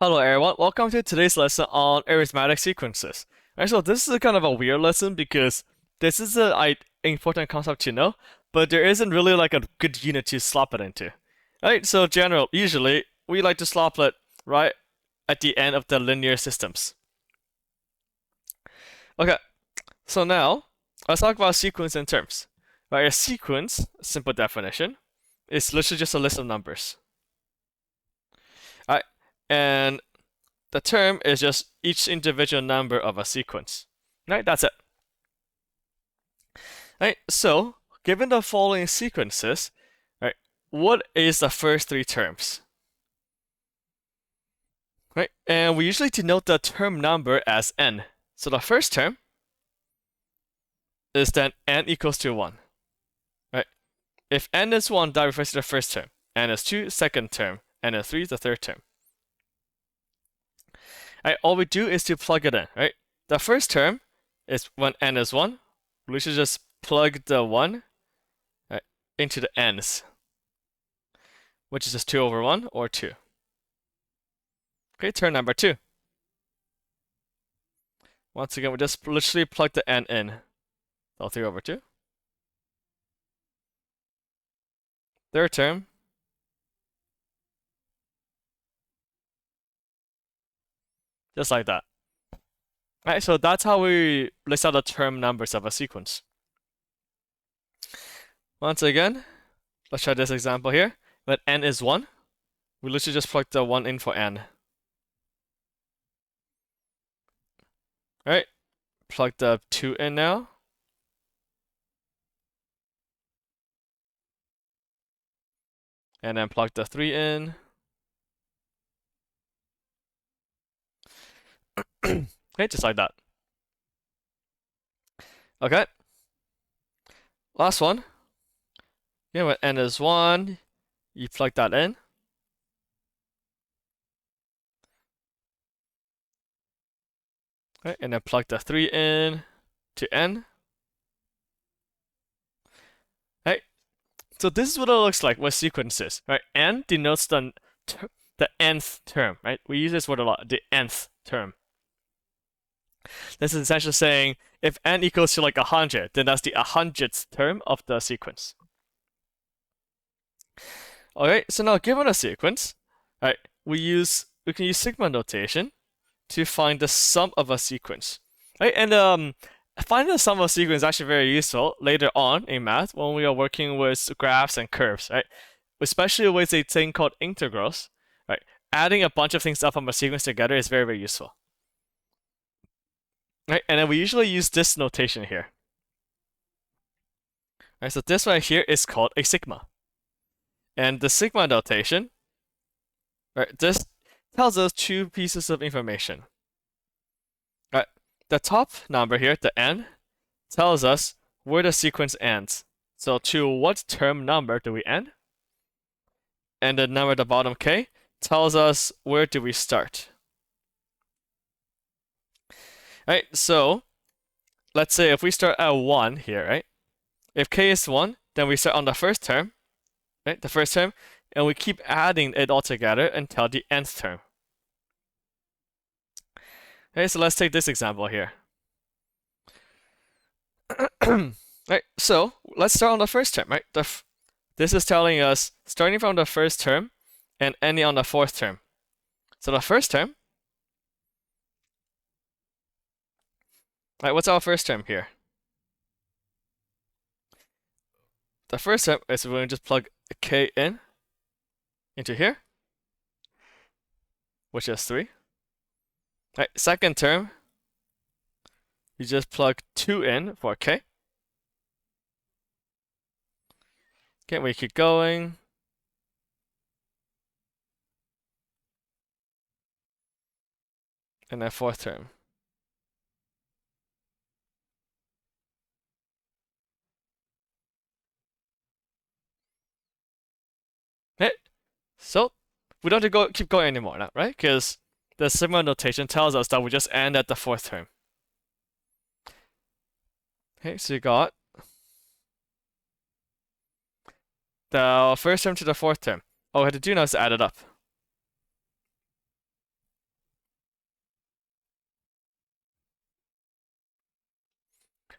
Hello everyone, welcome to today's lesson on arithmetic sequences. Alright, so this is a kind of a weird lesson because this is an important concept to know, but there isn't really like a good unit to slot it into. Alright, so usually we like to slot it right at the end of the linear systems. Okay, so now let's talk about sequence in terms. Right, a sequence, simple definition, is literally just a list of numbers. Alright, and the term is just each individual number of a sequence. Right, that's it. Right, so given the following sequences, right, what is the first three terms? Right, and we usually denote the term number as n. So the first term is then n equals to 1. Right? If n is 1, that refers to the first term. N is 2, second term. N is 3, the third term. Right, all we do is to plug it in, right? The first term is when n is 1. We should just plug the 1 right, into the n's, which is just 2 over 1 or 2. Okay, term number 2. Once again, we just literally plug the n in. So 3 over 2. Third term. Just like that. Alright, so that's how we list out the term numbers of a sequence. Once again, let's try this example here. When n is 1, we literally just plug the 1 in for n. Alright, plug the 2 in now. And then plug the 3 in. Okay, just like that. Okay. Last one. Yeah, when n is 1, you plug that in. Okay, and then plug the 3 in to n. Okay, so this is what it looks like with sequences, right? N denotes the nth term, right? We use this word a lot, the nth term. This is essentially saying if n equals to like 100, then that's the 100th term of the sequence. Alright, so now given a sequence, right, we can use sigma notation to find the sum of a sequence. Right, and finding the sum of a sequence is actually very useful later on in math when we are working with graphs and curves, right? Especially with a thing called integrals, right? Adding a bunch of things up from a sequence together is very, very useful. Right, and then we usually use this notation here. Right, so this right here is called a sigma. And the sigma notation, right, this tells us two pieces of information. Right, the top number here, the n, tells us where the sequence ends. So to what term number do we end? And the number at the bottom, k, tells us where do we start. Right, so let's say if we start at 1 here, right? If k is 1, then we start on the first term, right? The first term, and we keep adding it all together until the nth term. Okay, so let's take this example here. Right, so let's start on the first term, right? This is telling us starting from the first term and ending on the fourth term. So the first term, right, what's our first term here? The first term is we're going to just plug k in into here, which is 3. Right, second term, you just plug 2 in for k. Okay, we keep going. And then fourth term. Okay, so we don't have to keep going anymore now, right? Because the sigma notation tells us that we just end at the fourth term. Okay, so you got the first term to the fourth term. All we have to do now is add it up.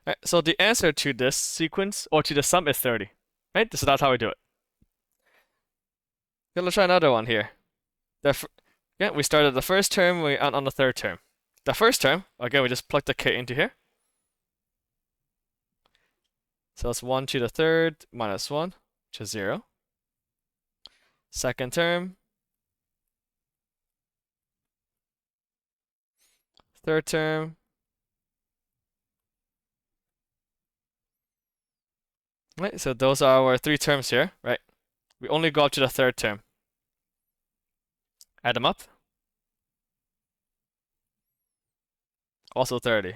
Right, so the answer to this sequence, or to the sum, is 30. Right, so that's how we do it. Okay, let's try another one here. Yeah, we started the first term, we end on the third term. The first term, again, we just plug the k into here. So it's 1 to the third minus 1, which is 0. Second term. Third term. Right, so those are our 3 terms here, right? We only go up to the third term. Add them up. Also 30.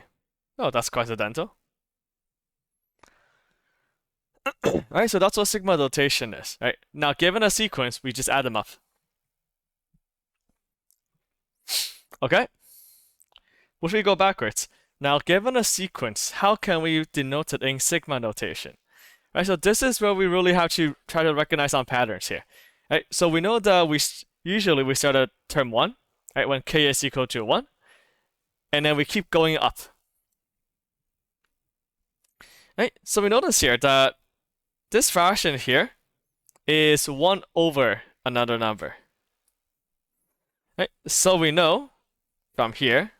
Oh, that's coincidental. Alright, so that's what sigma notation is, right? Now, given a sequence, we just add them up. Okay? What should we go backwards? Now, given a sequence, how can we denote it in sigma notation? Right, so this is where we really have to try to recognize some patterns here. Right, so we know that usually we start at term 1, right, when k is equal to 1, and then we keep going up. Right, so we notice here that this fraction here is 1 over another number. Right, so we know from here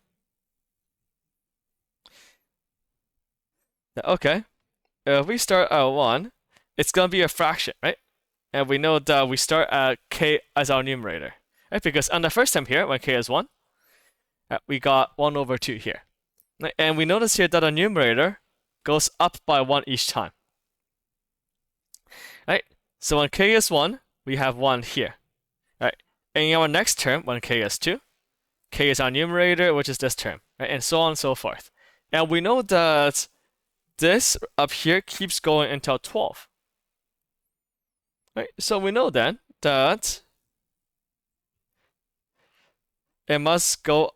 that, okay, if we start at 1, it's going to be a fraction, right? And we know that we start at k as our numerator, right? Because on the first term here, when k is 1, we got 1 over 2 here. Right? And we notice here that our numerator goes up by 1 each time. Right? So when k is 1, we have 1 here. Right? And in our next term, when k is 2, k is our numerator, which is this term, right? And so on and so forth. And we know that this up here keeps going until 12. Right? So we know then that it must go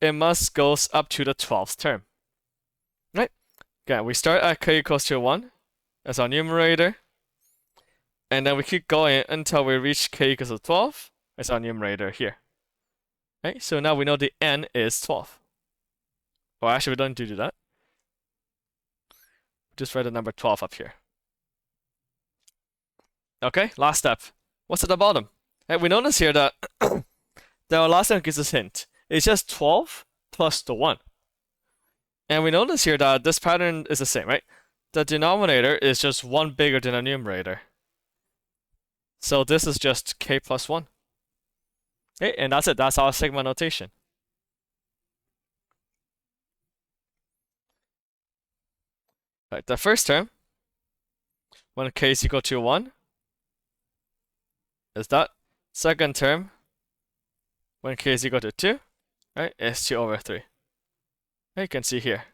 up to the 12th term. Right? Again, we start at k equals to 1 as our numerator. And then we keep going until we reach k equals to 12 as our numerator here. Right? So now we know the n is 12. Well, actually, we don't do that. Just write the number 12 up here. Okay, last step. What's at the bottom? Right, we notice here that the last one gives us a hint. It's just 12 plus the 1. And we notice here that this pattern is the same, right? The denominator is just 1 bigger than the numerator. So this is just k plus 1. Okay, and that's it. That's our sigma notation. Right, the first term, when k is equal to 1, is that. Second term, when k is equal to 2, right, is 2 over 3. You can see here.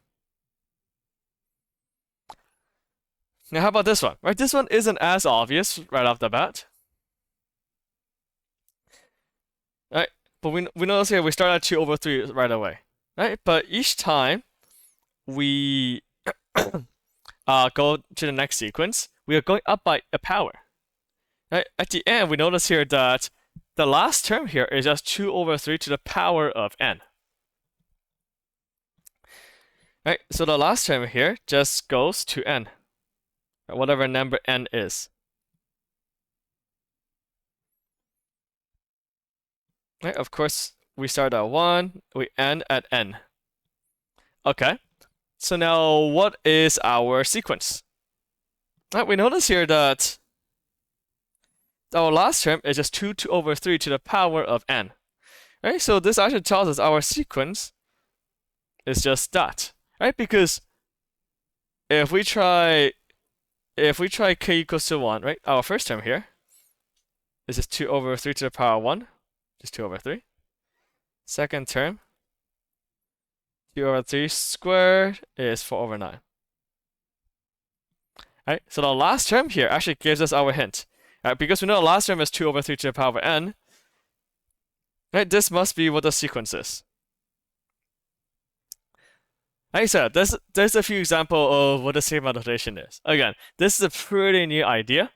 Now, how about this one? Right, this one isn't as obvious right off the bat. Right, but we notice here we start at 2 over 3 right away. Right, but each time we go to the next sequence, we are going up by a power. Right? At the end, we notice here that the last term here is just 2 over 3 to the power of n. Right? So the last term here just goes to n, whatever number n is. Right? Of course, we start at 1, we end at n. Okay. So now, what is our sequence? Right, we notice here that our last term is just 2 over 3 to the power of n. Right, so this actually tells us our sequence is just that. Right, because if we try k equals to 1, right, our first term here is just 2 over 3 to the power 1, just 2 over 3. Second term, 2 over 3 squared is 4 over 9. Right? So the last term here actually gives us our hint. Right? Because we know the last term is 2 over 3 to the power of n. Right? This must be what the sequence is. Like I said, there's a few examples of what the sigma notation is. Again, this is a pretty new idea.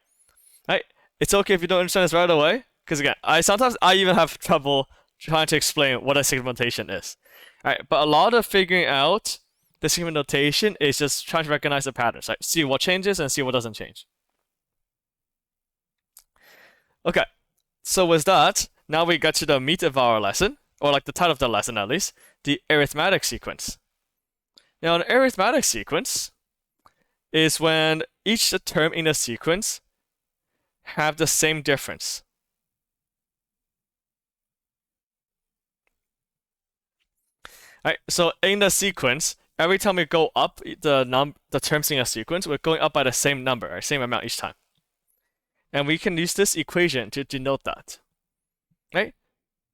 Right? It's okay if you don't understand this right away, because again, sometimes I even have trouble trying to explain what a sigma notation is. Right? But a lot of figuring out the sigma notation is just trying to recognize the patterns, right? See what changes and see what doesn't change. Okay, so with that, now we get to the meat of our lesson, or like the title of the lesson at least, the arithmetic sequence. Now, an arithmetic sequence is when each term in a sequence have the same difference. Right, so in the sequence, every time we go up the terms in a sequence, we're going up by the same number, or same amount each time. And we can use this equation to denote that. Right?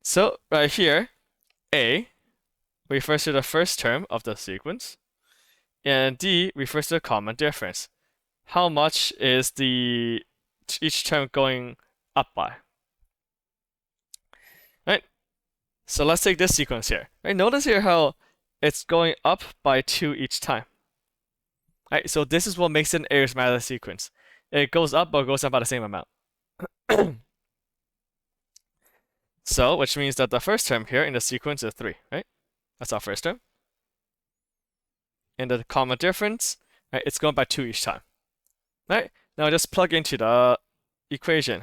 So right here, A refers to the first term of the sequence, and D refers to the common difference. How much is each term going up by? Right? So let's take this sequence here. Right? Notice here how it's going up by 2 each time. Right? So this is what makes it an arithmetic sequence. It goes up or goes up by the same amount. So, which means that the first term here in the sequence is 3, right? That's our first term. And the common difference, right, it's going by 2 each time. Right? Now just plug into the equation.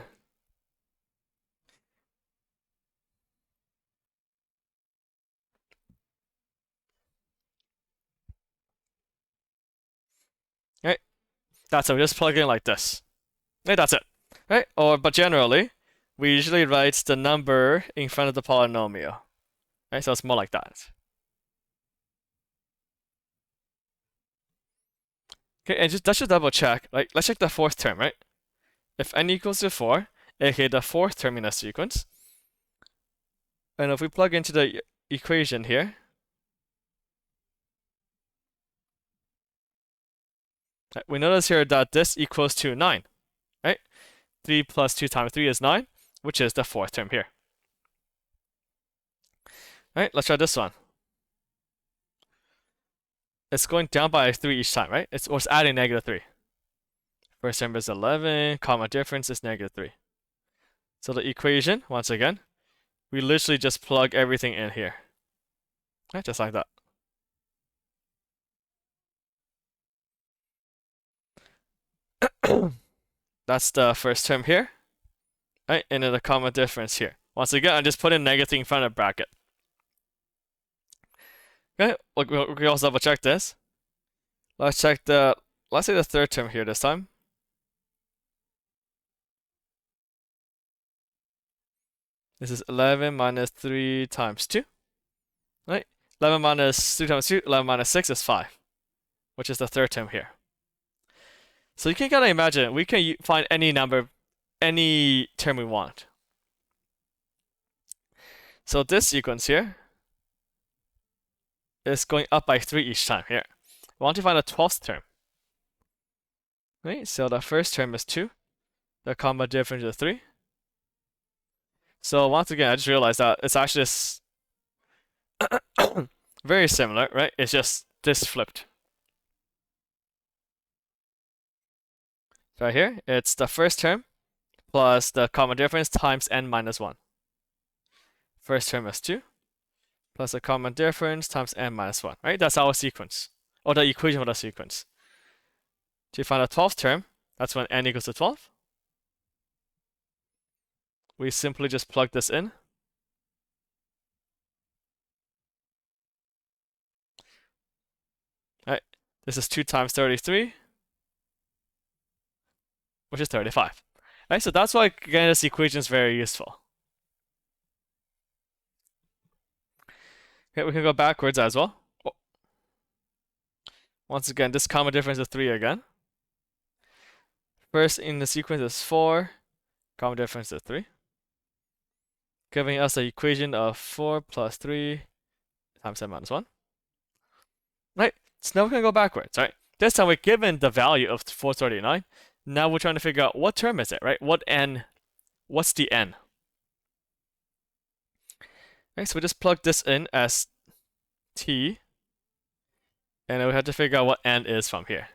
Right? That's it. We just plug in like this. Right? That's it. Right? But generally, we usually write the number in front of the polynomial. Right? So it's more like that. Okay, and let's just double check. Like, let's check the fourth term, right? If n equals to 4, aka the fourth term in a sequence, and if we plug into the equation here, we notice here that this equals to 9, right? 3 plus 2 times 3 is 9, which is the fourth term here. Right, let's try this one. It's going down by 3 each time, right? It's adding -3. First term is 11, common difference is -3. So the equation, once again, we literally just plug everything in here. Right, just like that. That's the first term here. Right, and then the common difference here. Once again, I just put in negative in front of bracket. Okay, we can also double check this. Let's check let's say the third term here this time. This is 11 minus 3 times 2. Right? 11 minus 3 times 2, 11 minus 6 is 5, which is the third term here. So you can kind of imagine, we can find any number, any term we want. So this sequence here is going up by 3 each time here. We want to find the 12th term. Right? So the first term is 2. The common difference is 3. So once again, I just realized that it's actually very similar, right? It's just this flipped. Right here, it's the first term plus the common difference times n minus 1. First term is 2 plus the common difference times n minus 1, right? That's our sequence, or the equation for the sequence. To find the 12th term, that's when n equals to 12. We simply just plug this in. Right, this is 2 times 33, which is 35. Right, so that's why again this equation is very useful. Okay, we can go backwards as well. Once again, this common difference is 3 again. First in the sequence is 4, common difference is 3. Giving us the equation of 4 plus 3 times n minus 1. Right, so now we can go backwards, right? This time we're given the value of 439. Now we're trying to figure out what term is it, right? What's the n? Right, so we just plug this in as t, and then we have to figure out what n is from here.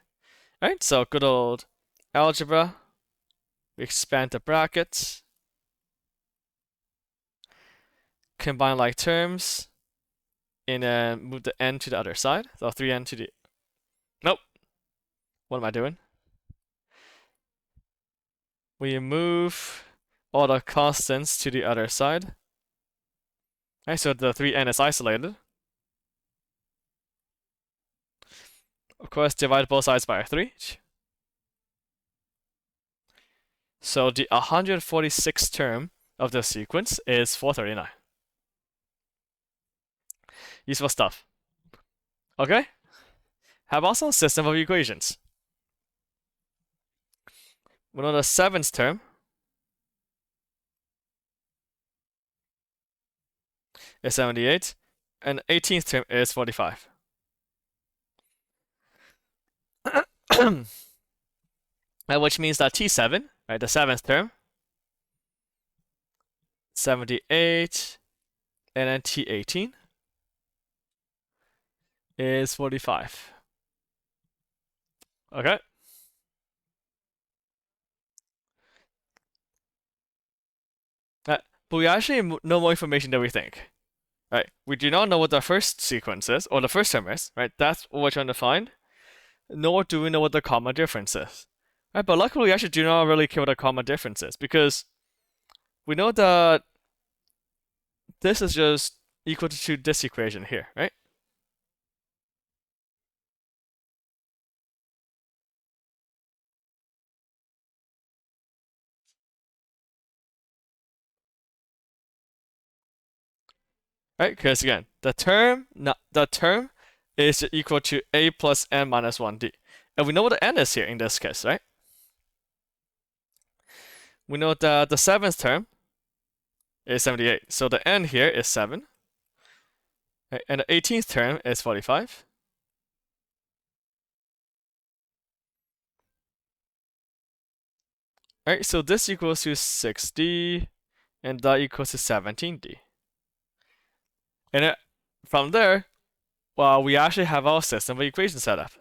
Right, so good old algebra. We expand the brackets, combine like terms, and then move the n to the other side. So 3n to the... Nope. What am I doing? We move all the constants to the other side. Okay, so the 3n is isolated. Of course, divide both sides by 3. So the 146th term of the sequence is 439. Useful stuff. Okay? How about some system of equations? We know the 7th term is 78, and the 18th term is 45. Which means that T7, right, the 7th term, 78, and then T18 is 45. Okay? But we actually know more information than we think. Right? We do not know what the first sequence is, or the first term is, right? That's what we're trying to find. Nor do we know what the common difference is. Right? But luckily, we actually do not really care what the common difference is, because we know that this is just equal to this equation here, right? Right? Because again, the term is equal to a plus n minus 1d. And we know what the n is here in this case, right? We know that the 7th term is 78. So the n here is 7. Right? And the 18th term is 45. Right? So this equals to 6d, and that equals to 17d. And from there, well, we actually have our system of equations set up.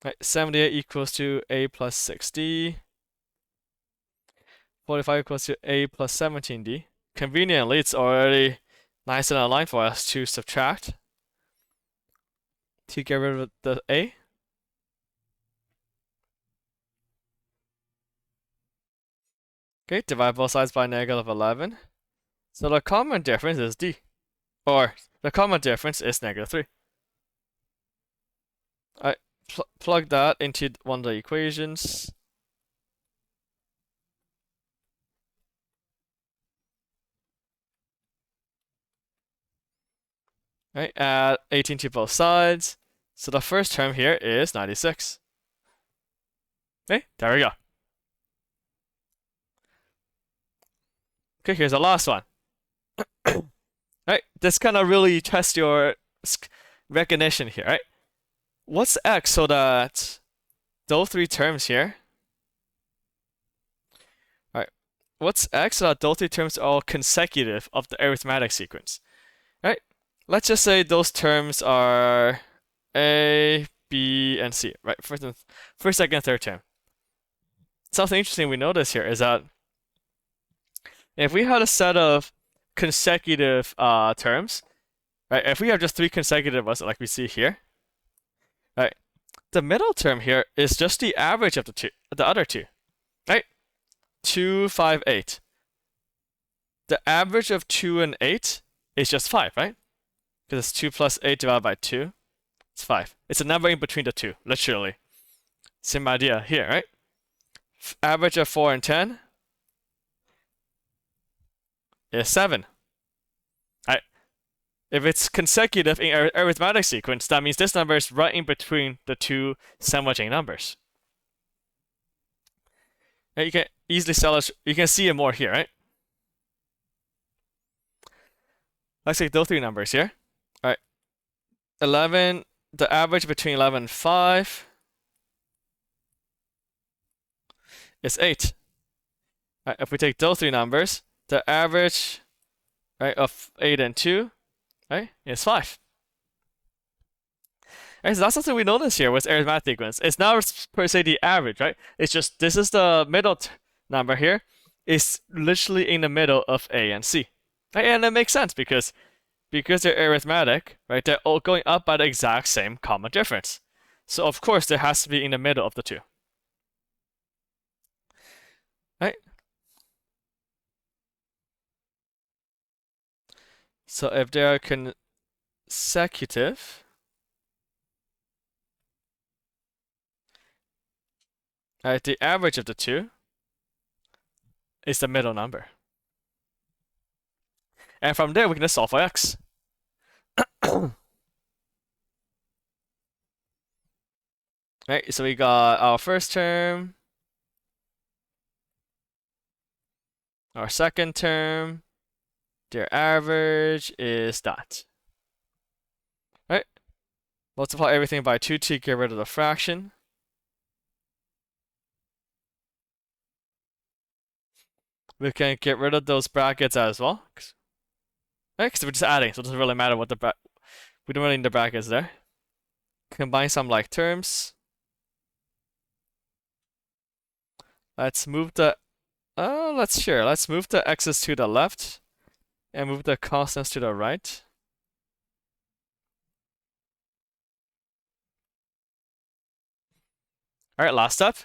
Right, 78 equals to a plus 6d. 45 equals to a plus 17d. Conveniently, it's already nice and aligned for us to subtract to get rid of the a. Okay, divide both sides by negative 11. So the common difference is d. Or the common difference is negative 3. I plug that into one of the equations. Right, add 18 to both sides. So the first term here is 96. Okay, there we go. Okay, here's the last one. Right, this kind of really tests your recognition here, right? What's x so that those three terms here? Right, what's x so that those three terms are consecutive of the arithmetic sequence? Right, let's just say those terms are a, b, and c, right? First, second, third term. Something interesting we notice here is that if we had a set of consecutive terms, right? If we have just 3 consecutive ones, like we see here, right? The middle term here is just the average of the other two, right? 2, 5, 8. The average of 2 and 8 is just 5, right? Because it's 2 plus 8 divided by 2. It's 5. It's a number in between the two, literally. Same idea here, right? Average of 4 and 10 is 7. Right? If it's consecutive in arithmetic sequence, that means this number is right in between the two sandwiching numbers. Right? You can easily you can see it more here, right? Let's take those 3 numbers here. All right. 11, the average between 11 and 5 is 8. Right, if we take those 3 numbers, the average, right, of 8 and 2, right, is 5. Right, so that's something we notice here with arithmetic sequence. It's not per se the average, right? It's just this is the middle number here. It's literally in the middle of A and C. Right? And it makes sense because because they're arithmetic, right, they're all going up by the exact same common difference. So of course there has to be in the middle of the two. Right? So if they are consecutive, right, the average of the two is the middle number. And from there we can just solve for x. Right, so we got our first term, our second term, their average is that. Right? Multiply everything by 2 to get rid of the fraction. We can get rid of those brackets as well. Right? Because we're just adding, so it doesn't really matter what we don't really need the brackets there. Combine some like terms. Let's move the let's move the x's to the left and move the constants to the right. All right, last step.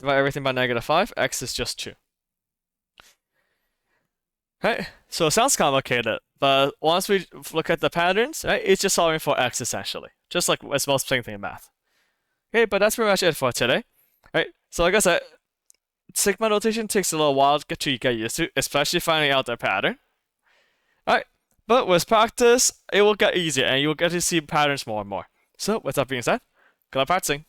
Divide everything by -5. X is just 2. Right? So it sounds complicated, but once we look at the patterns, right, it's just solving for x essentially, just like it's most same thing in math. Okay, but that's pretty much it for today. Right? So like I said, sigma notation takes a little while to get used to, especially finding out the pattern. Alright, but with practice, it will get easier and you'll get to see patterns more and more. So with that being said, good luck practicing.